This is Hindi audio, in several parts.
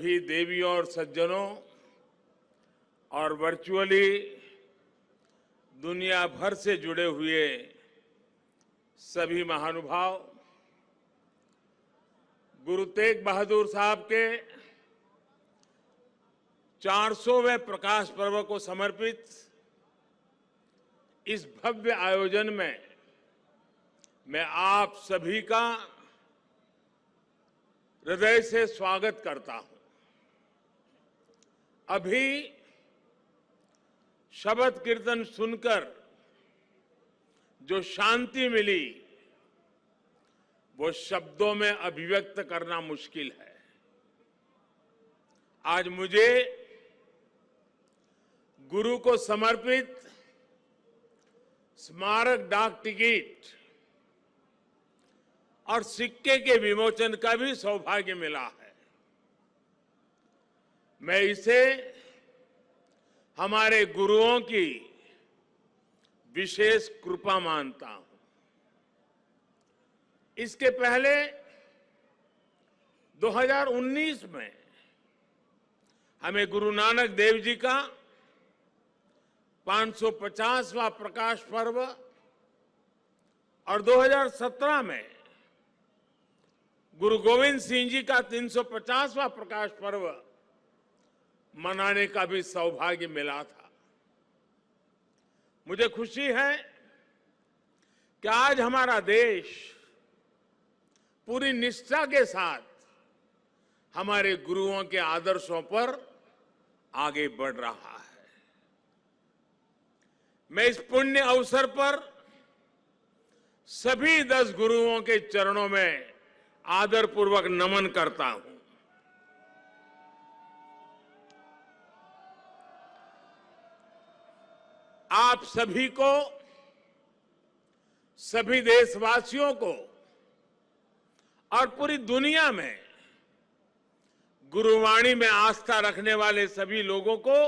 सभी देवियों और सज्जनों और वर्चुअली दुनिया भर से जुड़े हुए सभी महानुभाव, गुरु तेग बहादुर साहब के 400वें प्रकाश पर्व को समर्पित इस भव्य आयोजन में मैं आप सभी का हृदय से स्वागत करता हूं। अभी शबद कीर्तन सुनकर जो शांति मिली वो शब्दों में अभिव्यक्त करना मुश्किल है। आज मुझे गुरु को समर्पित स्मारक डाक टिकट और सिक्के के विमोचन का भी सौभाग्य मिला है। मैं इसे हमारे गुरुओं की विशेष कृपा मानता हूं। इसके पहले 2019 में हमें गुरु नानक देव जी का 550वां प्रकाश पर्व और 2017 में गुरु गोविंद सिंह जी का 350वां प्रकाश पर्व मनाने का भी सौभाग्य मिला था। मुझे खुशी है कि आज हमारा देश पूरी निष्ठा के साथ हमारे गुरुओं के आदर्शों पर आगे बढ़ रहा है। मैं इस पुण्य अवसर पर सभी 10 गुरुओं के चरणों में आदरपूर्वक नमन करता हूं। आप सभी को, सभी देशवासियों को और पूरी दुनिया में गुरुवाणी में आस्था रखने वाले सभी लोगों को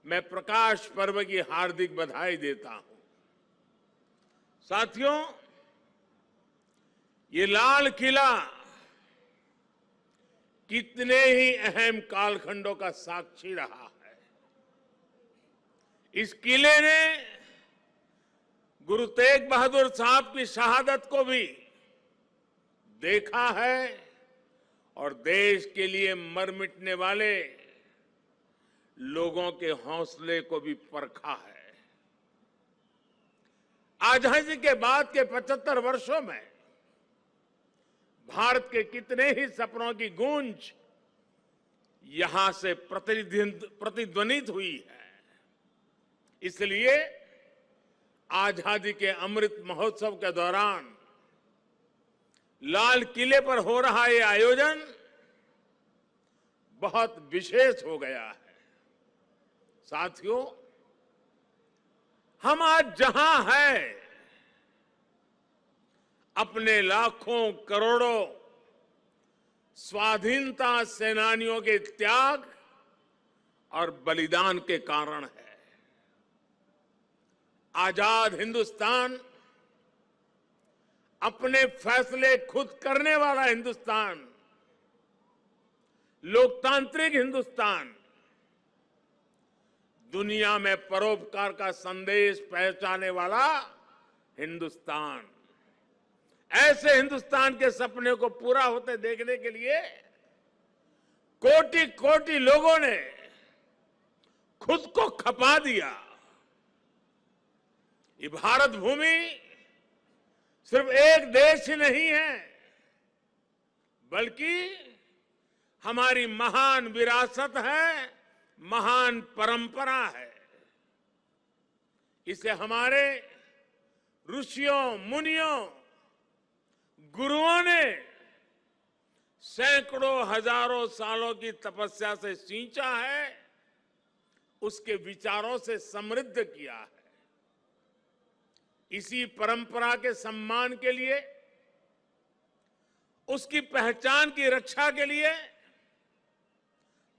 मैं प्रकाश पर्व की हार्दिक बधाई देता हूं। साथियों, ये लाल किला कितने ही अहम कालखंडों का साक्षी रहा है। इस किले ने गुरु तेग बहादुर साहब की शहादत को भी देखा है और देश के लिए मर मिटने वाले लोगों के हौसले को भी परखा है। आजादी के बाद के 75 वर्षों में भारत के कितने ही सपनों की गूंज यहां से प्रतिध्वनित हुई है। इसलिए आजादी के अमृत महोत्सव के दौरान लाल किले पर हो रहा ये आयोजन बहुत विशेष हो गया है। साथियों, हम आज जहां हैं, अपने लाखों करोड़ों स्वाधीनता सेनानियों के त्याग और बलिदान के कारण है। आजाद हिंदुस्तान, अपने फैसले खुद करने वाला हिंदुस्तान, लोकतांत्रिक हिंदुस्तान, दुनिया में परोपकार का संदेश पहुंचाने वाला हिंदुस्तान, ऐसे हिंदुस्तान के सपने को पूरा होते देखने के लिए कोटि कोटि लोगों ने खुद को खपा दिया। ये भारत भूमि सिर्फ एक देश ही नहीं है, बल्कि हमारी महान विरासत है, महान परंपरा है। इसे हमारे ऋषियों, मुनियों, गुरुओं ने सैकड़ों हजारों सालों की तपस्या से सींचा है, उसके विचारों से समृद्ध किया है। इसी परंपरा के सम्मान के लिए, उसकी पहचान की रक्षा के लिए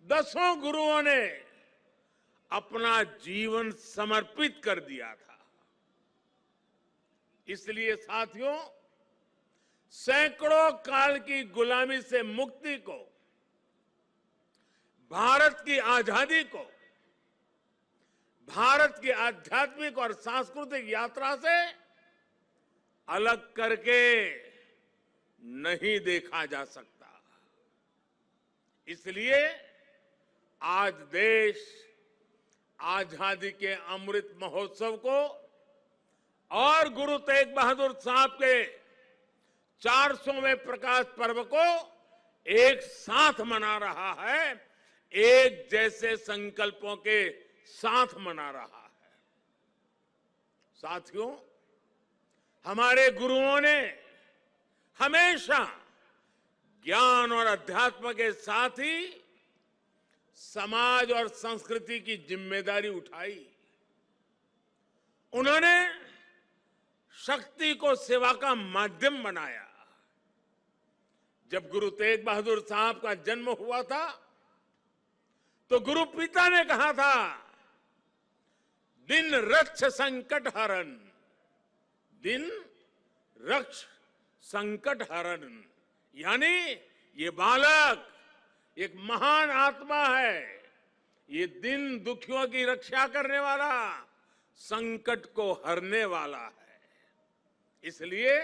दसों गुरुओं ने अपना जीवन समर्पित कर दिया था। इसलिए साथियों, सैकड़ों काल की गुलामी से मुक्ति को भारत की आजादी को भारत की आध्यात्मिक और सांस्कृतिक यात्रा से अलग करके नहीं देखा जा सकता। इसलिए आज देश आजादी के अमृत महोत्सव को और गुरु तेग बहादुर साहब के 400वें प्रकाश पर्व को एक साथ मना रहा है, एक जैसे संकल्पों के साथ मना रहा है। साथियों, हमारे गुरुओं ने हमेशा ज्ञान और अध्यात्म के साथ ही समाज और संस्कृति की जिम्मेदारी उठाई। उन्होंने शक्ति को सेवा का माध्यम बनाया। जब गुरु तेग बहादुर साहब का जन्म हुआ था तो गुरु पिता ने कहा था, दिन रक्ष संकट हरण, दिन रक्ष संकट हरण, यानी ये बालक एक महान आत्मा है, ये दिन दुखियों की रक्षा करने वाला, संकट को हरने वाला है। इसलिए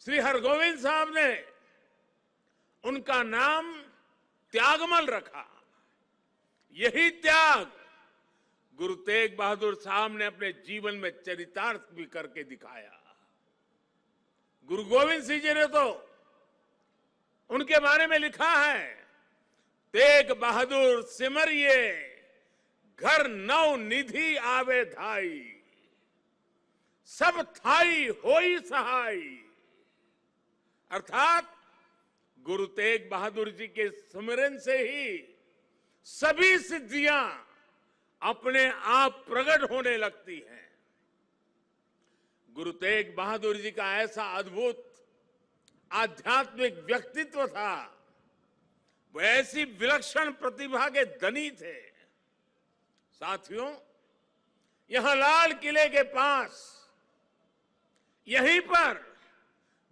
श्री हरगोविंद साहब ने उनका नाम त्यागमल रखा। यही त्याग गुरु तेग बहादुर साहब ने अपने जीवन में चरितार्थ भी करके दिखाया। गुरु गोविंद सिंह जी ने तो उनके बारे में लिखा है, तेग बहादुर सिमरिये घर नौ निधि आवे धाई, सब थाई होई सहाय। अर्थात गुरु तेग बहादुर जी के स्मरण से ही सभी सिद्धियां अपने आप प्रकट होने लगती हैं। गुरु तेग बहादुर जी का ऐसा अद्भुत आध्यात्मिक व्यक्तित्व था, वो ऐसी विलक्षण प्रतिभा के धनी थे। साथियों, यहां लाल किले के पास, यहीं पर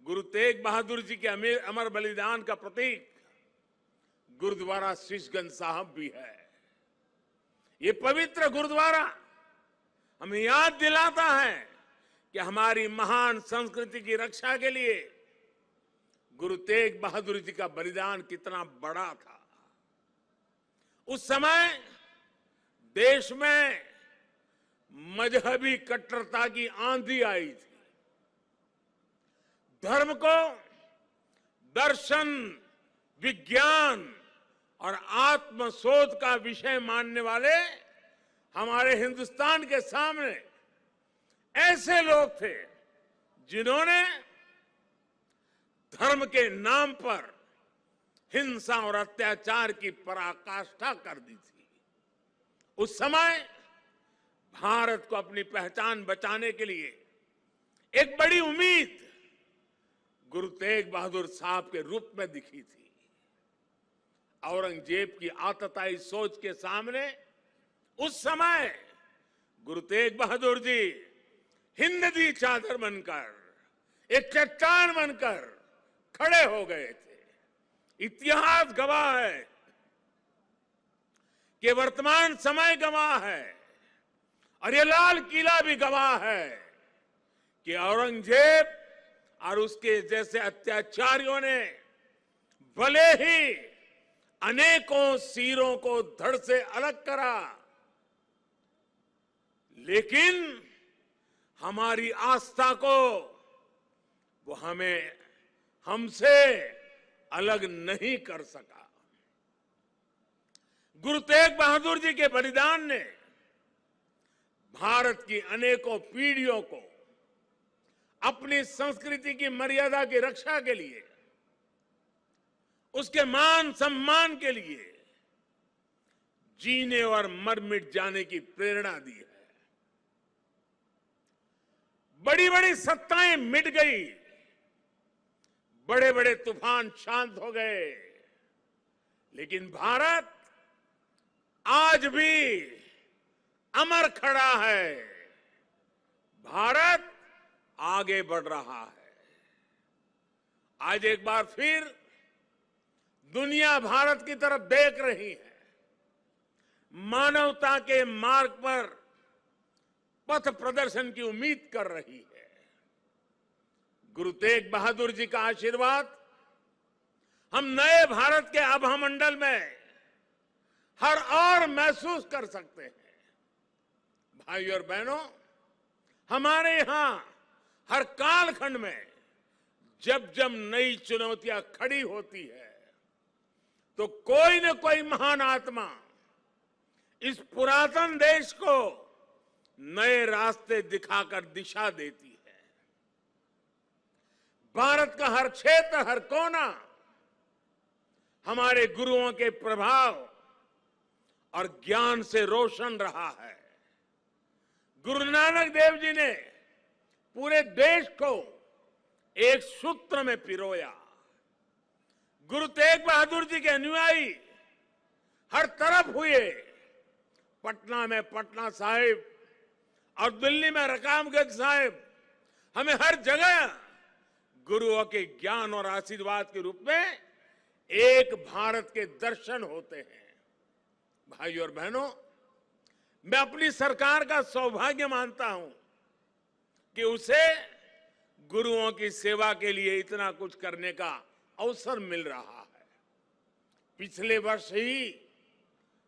गुरु तेग बहादुर जी के अमर बलिदान का प्रतीक गुरुद्वारा शीशगंज साहब भी है। ये पवित्र गुरुद्वारा हमें याद दिलाता है कि हमारी महान संस्कृति की रक्षा के लिए गुरु तेग बहादुर जी का बलिदान कितना बड़ा था। उस समय देश में मजहबी कट्टरता की आंधी आई थी। धर्म को दर्शन, विज्ञान और आत्मशोध का विषय मानने वाले हमारे हिंदुस्तान के सामने ऐसे लोग थे जिन्होंने धर्म के नाम पर हिंसा और अत्याचार की पराकाष्ठा कर दी थी। उस समय भारत को अपनी पहचान बचाने के लिए एक बड़ी उम्मीद गुरु तेग बहादुर साहब के रूप में दिखी थी। औरंगजेब की आतताई सोच के सामने उस समय गुरु तेग बहादुर जी हिंदवी चादर बनकर, एक चट्टान बनकर खड़े हो गए थे। इतिहास गवाह है कि वर्तमान समय गवाह है और ये लाल किला भी गवाह है कि औरंगजेब और उसके जैसे अत्याचारियों ने भले ही अनेकों सिरों को धड़ से अलग करा, लेकिन हमारी आस्था को वो हमसे अलग नहीं कर सका। गुरु तेग बहादुर जी के बलिदान ने भारत की अनेकों पीढ़ियों को अपनी संस्कृति की मर्यादा की रक्षा के लिए, उसके मान सम्मान के लिए जीने और मर मिट जाने की प्रेरणा दी है। बड़ी बड़ी सत्ताएं मिट गई, बड़े बड़े तूफान शांत हो गए, लेकिन भारत आज भी अमर खड़ा है। भारत आगे बढ़ रहा है। आज एक बार फिर दुनिया भारत की तरफ देख रही है। मानवता के मार्ग पर पथ प्रदर्शन की उम्मीद कर रही है। गुरु तेग बहादुर जी का आशीर्वाद हम नए भारत के आभामंडल में हर और महसूस कर सकते हैं। भाइयों और बहनों, हमारे यहां हर कालखंड में जब जब नई चुनौतियां खड़ी होती है तो कोई न कोई महान आत्मा इस पुरातन देश को नए रास्ते दिखाकर दिशा देती है। भारत का हर क्षेत्र, हर कोना हमारे गुरुओं के प्रभाव और ज्ञान से रोशन रहा है। गुरु नानक देव जी ने पूरे देश को एक सूत्र में पिरोया। गुरु तेग बहादुर जी के अनुयायी हर तरफ हुए। पटना में पटना साहिब और दिल्ली में रकाबगंज साहिब, हमें हर जगह गुरुओं के ज्ञान और आशीर्वाद के रूप में एक भारत के दर्शन होते हैं। भाइयों और बहनों, मैं अपनी सरकार का सौभाग्य मानता हूं कि उसे गुरुओं की सेवा के लिए इतना कुछ करने का अवसर मिल रहा है। पिछले वर्ष ही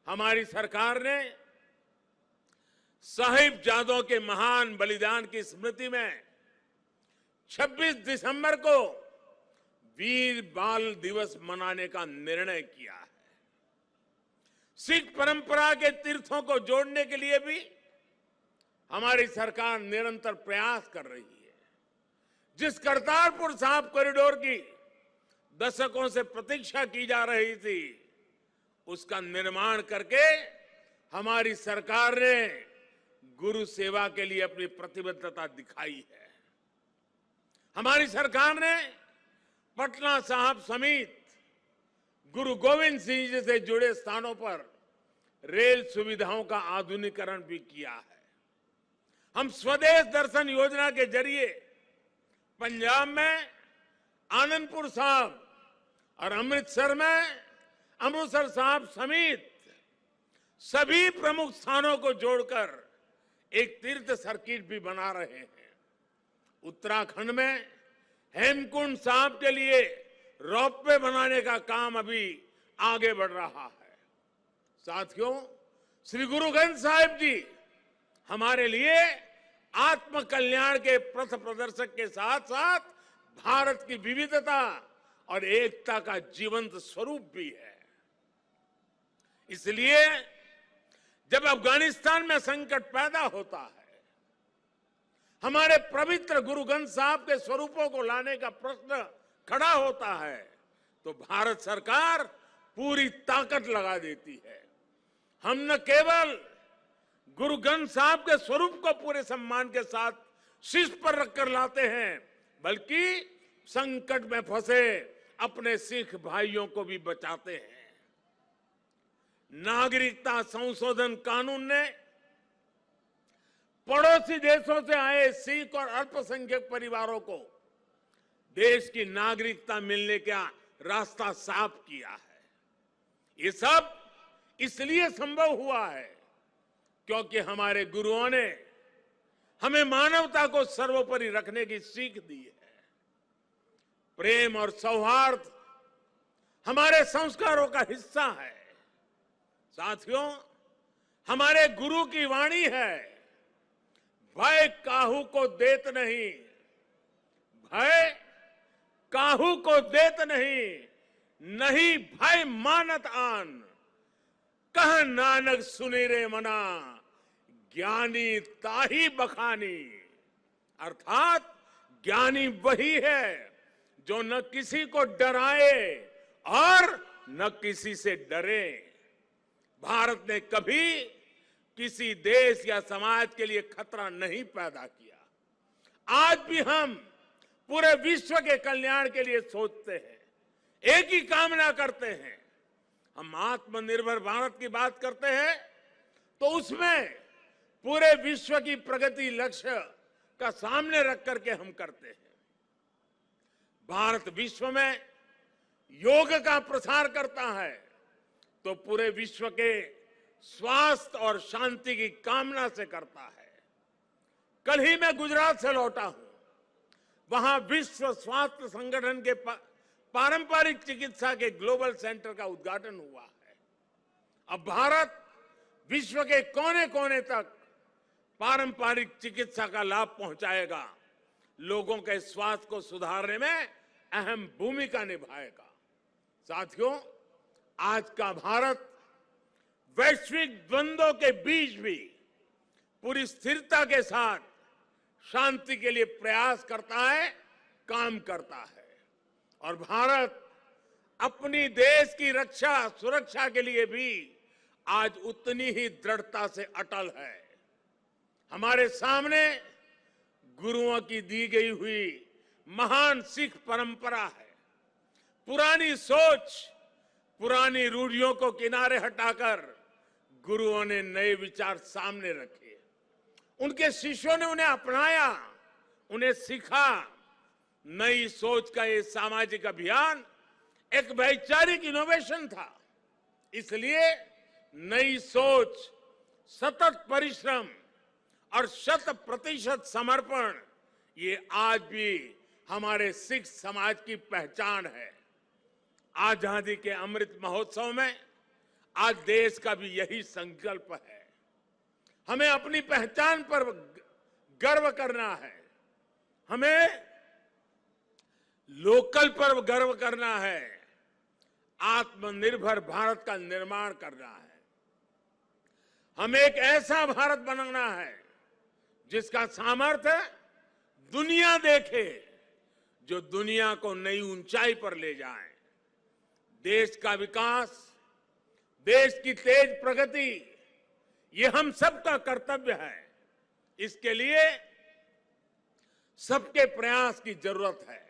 हमारी सरकार ने साहिबजादों के महान बलिदान की स्मृति में 26 दिसंबर को वीर बाल दिवस मनाने का निर्णय किया है। सिख परंपरा के तीर्थों को जोड़ने के लिए भी हमारी सरकार निरंतर प्रयास कर रही है। जिस करतारपुर साहिब कॉरिडोर की दशकों से प्रतीक्षा की जा रही थी, उसका निर्माण करके हमारी सरकार ने गुरु सेवा के लिए अपनी प्रतिबद्धता दिखाई है। हमारी सरकार ने पटना साहिब समेत गुरु गोविंद सिंह जी से जुड़े स्थानों पर रेल सुविधाओं का आधुनिकीकरण भी किया है। हम स्वदेश दर्शन योजना के जरिए पंजाब में आनंदपुर साहिब और अमृतसर में अमृतसर साहिब समेत सभी प्रमुख स्थानों को जोड़कर एक तीर्थ सर्किट भी बना रहे हैं। उत्तराखंड में हेमकुंड साहिब के लिए रोपवे बनाने का काम अभी आगे बढ़ रहा है। साथियों, श्री गुरु ग्रंथ साहिब जी हमारे लिए आत्म कल्याण के पथ प्रदर्शक के साथ साथ भारत की विविधता और एकता का जीवंत स्वरूप भी है। इसलिए जब अफगानिस्तान में संकट पैदा होता है, हमारे पवित्र गुरु ग्रंथ साहिब के स्वरूपों को लाने का प्रश्न खड़ा होता है, तो भारत सरकार पूरी ताकत लगा देती है। हम न केवल गुरु ग्रंथ साहिब के स्वरूप को पूरे सम्मान के साथ शीर्ष पर रखकर लाते हैं, बल्कि संकट में फंसे अपने सिख भाइयों को भी बचाते हैं। नागरिकता संशोधन कानून ने पड़ोसी देशों से आए सिख और अल्पसंख्यक परिवारों को देश की नागरिकता मिलने का रास्ता साफ किया है। ये सब इसलिए संभव हुआ है क्योंकि हमारे गुरुओं ने हमें मानवता को सर्वोपरि रखने की सीख दी है। प्रेम और सौहार्द हमारे संस्कारों का हिस्सा है। साथियों, हमारे गुरु की वाणी है, भय काहू को देत नहीं, भय काहू को देत नहीं, नहीं भय मानत आन, कह नानक सुनी रे मना, ज्ञानी ताही बखानी। अर्थात ज्ञानी वही है जो न किसी को डराए और न किसी से डरे। भारत ने कभी किसी देश या समाज के लिए खतरा नहीं पैदा किया। आज भी हम पूरे विश्व के कल्याण के लिए सोचते हैं, एक ही कामना करते हैं। हम आत्मनिर्भर भारत की बात करते हैं तो उसमें पूरे विश्व की प्रगति लक्ष्य का सामने रख करके हम करते हैं। भारत विश्व में योग का प्रसार करता है तो पूरे विश्व के स्वास्थ्य और शांति की कामना से करता है। कल ही मैं गुजरात से लौटा हूं। वहां विश्व स्वास्थ्य संगठन के पारंपरिक चिकित्सा के ग्लोबल सेंटर का उद्घाटन हुआ है। अब भारत विश्व के कोने कोने तक पारंपरिक चिकित्सा का लाभ पहुंचाएगा, लोगों के स्वास्थ्य को सुधारने में अहम भूमिका निभाएगा। साथियों, आज का भारत वैश्विक द्वंद्वों के बीच भी पूरी स्थिरता के साथ शांति के लिए प्रयास करता है, काम करता है। और भारत अपनी देश की रक्षा सुरक्षा के लिए भी आज उतनी ही दृढ़ता से अटल है। हमारे सामने गुरुओं की दी गई हुई महान सिख परंपरा है। पुरानी सोच, पुरानी रूढ़ियों को किनारे हटाकर गुरुओं ने नए विचार सामने रखे। उनके शिष्यों ने उन्हें अपनाया, उन्हें सीखा। नई सोच का ये सामाजिक अभियान एक वैचारिक इनोवेशन था। इसलिए नई सोच, सतत परिश्रम और 100% समर्पण, ये आज भी हमारे सिख समाज की पहचान है। आजादी के अमृत महोत्सव में आज देश का भी यही संकल्प है। हमें अपनी पहचान पर गर्व करना है, हमें लोकल पर गर्व करना है, आत्मनिर्भर भारत का निर्माण करना है। हमें एक ऐसा भारत बनाना है जिसका सामर्थ्य दुनिया देखे, जो दुनिया को नई ऊंचाई पर ले जाए। देश का विकास, देश की तेज प्रगति, ये हम सबका कर्तव्य है। इसके लिए सबके प्रयास की जरूरत है।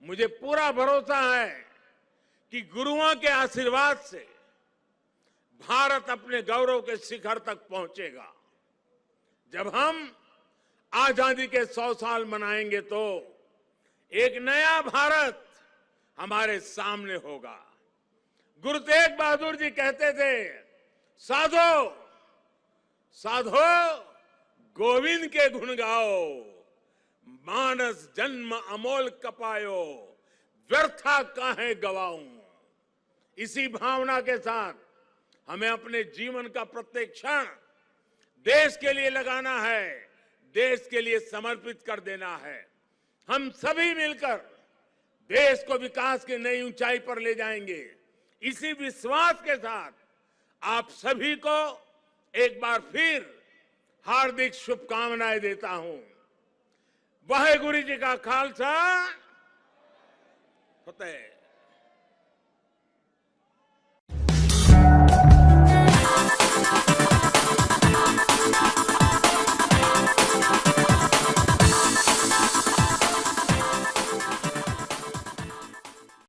मुझे पूरा भरोसा है कि गुरुओं के आशीर्वाद से भारत अपने गौरव के शिखर तक पहुंचेगा। जब हम आजादी के 100 साल मनाएंगे तो एक नया भारत हमारे सामने होगा। गुरु तेग बहादुर जी कहते थे, साधो साधो गोविंद के गुण गाओ, मानस जन्म अमोल कपायो, व्यर्था काहे गवाऊं। इसी भावना के साथ हमें अपने जीवन का प्रत्येक क्षण देश के लिए लगाना है, देश के लिए समर्पित कर देना है। हम सभी मिलकर देश को विकास की नई ऊंचाई पर ले जाएंगे। इसी विश्वास के साथ आप सभी को एक बार फिर हार्दिक शुभकामनाएं देता हूं। वाहेगुरु जी का खालसा, फतेह।